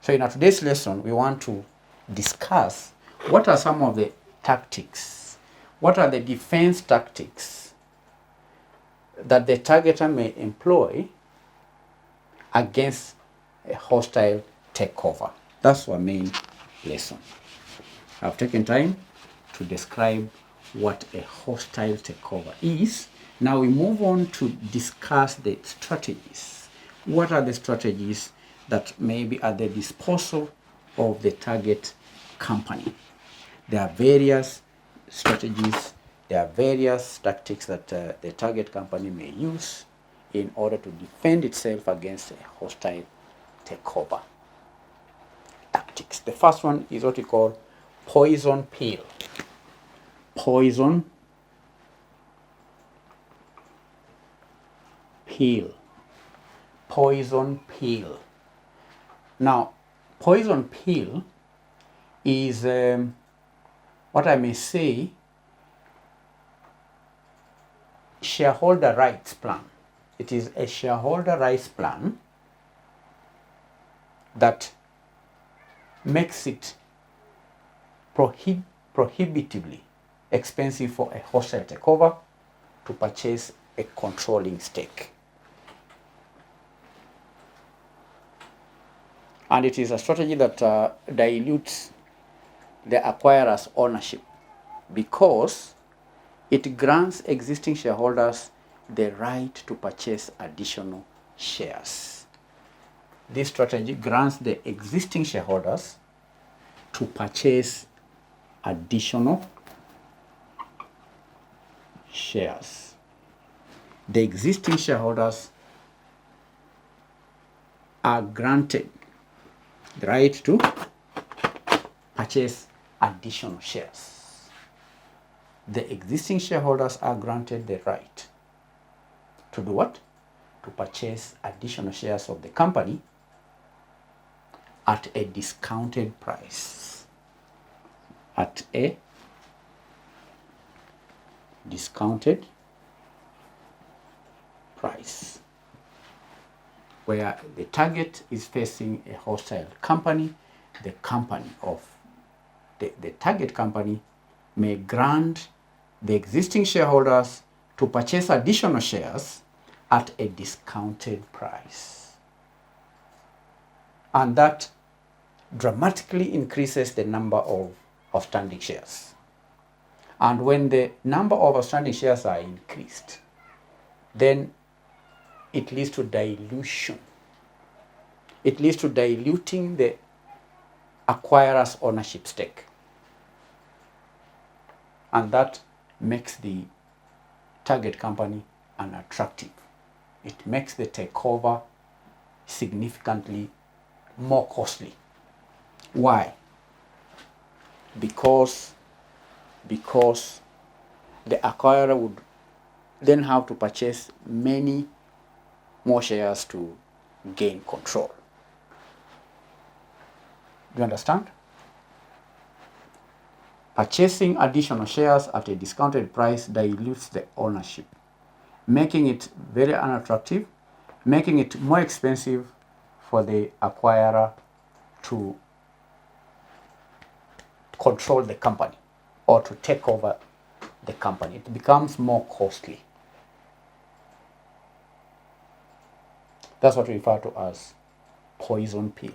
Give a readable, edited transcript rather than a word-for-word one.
So in our today's lesson, we want to discuss what are some of the tactics, what are the defense tactics that the targeter may employ against a hostile takeover. That's our main lesson. I've taken time to describe what a hostile takeover is. Now we move on to discuss the strategies. What are the strategies that may be at the disposal of the target company? There are various strategies, there are various tactics that the target company may use in order to defend itself against a hostile takeover. Tactics. The first one is what we call poison pill. Poison pill. Poison pill. Now, poison pill is what I may say shareholder rights plan. It is a shareholder rights plan that makes it prohibitively expensive for a hostile takeover to purchase a controlling stake. And it is a strategy that dilutes the acquirer's ownership because it grants existing shareholders the right to purchase additional shares. This strategy grants the existing shareholders to purchase additional shares. The existing shareholders are granted the right to purchase additional shares. The existing shareholders are granted the right to do what? To purchase additional shares of the company at a discounted price. At a discounted price. Where the target is facing a hostile company, the target company may grant the existing shareholders to purchase additional shares at a discounted price. And that dramatically increases the number of outstanding shares. And when the number of outstanding shares are increased, then it leads to dilution. It leads to diluting the acquirer's ownership stake. And that makes the target company unattractive. It makes the takeover significantly more costly. Why? Because the acquirer would then have to purchase many more shares to gain control. Do you understand? Purchasing additional shares at a discounted price dilutes the ownership, making it very unattractive, making it more expensive for the acquirer to control the company or to take over the company. It becomes more costly. That's what we refer to as poison pill.